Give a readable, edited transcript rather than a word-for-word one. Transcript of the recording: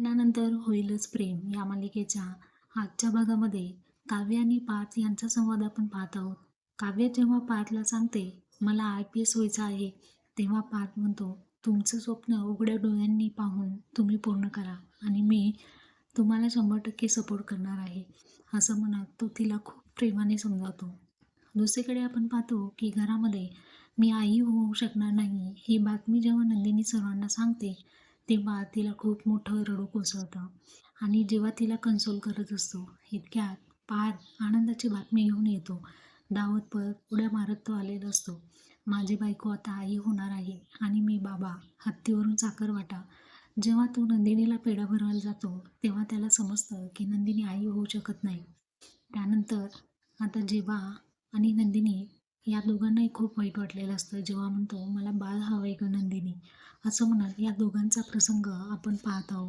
लग्नानंतर होईलच प्रेम या मालिकेच्या आजच्या भागामध्ये काव्य आणि पार्थ यांचा संवाद आपण पाहत आहोत. काव्य जेव्हा पार्थला सांगते मला IPS व्हायचं आहे, तेव्हा पार्थ म्हणतो तुमचं स्वप्न उघड्या डोळ्यांनी पाहून तुम्ही पूर्ण करा आणि मी तुम्हाला 100% सपोर्ट करणार आहे, असं म्हणत तो तिला खूप प्रेमाने समजावतो. दुसरीकडे आपण पाहतो की घरामध्ये मी आई होऊ शकणार नाही ही बातमी जेव्हा नंदिनी सर्वांना सांगते, तेव्हा तिला खूप मोठं रडू कोसळतं आणि जेव्हा तिला कन्सोल करत असतो, इतक्यात पार आनंदाची बातमी घेऊन येतो. धावत पळत उड्या मारत तो आलेला असतो. माझी बायको आता आई होणार आहे आणि मी बाबा, हत्तीवरून साखर वाटा. जेव्हा तो नंदिनीला पेढा भरवायला जातो, तेव्हा त्याला समजतं की नंदिनी आई होऊ शकत नाही. त्यानंतर आता जेव्हा आणि नंदिनी या दोघांनाही खूप वाईट वाटलेलं असतं. जेव्हा म्हणतो मला बाळ हवंय गं नंदिनी, असं म्हणत या दोघांचा प्रसंग आपण पाहत आहोत.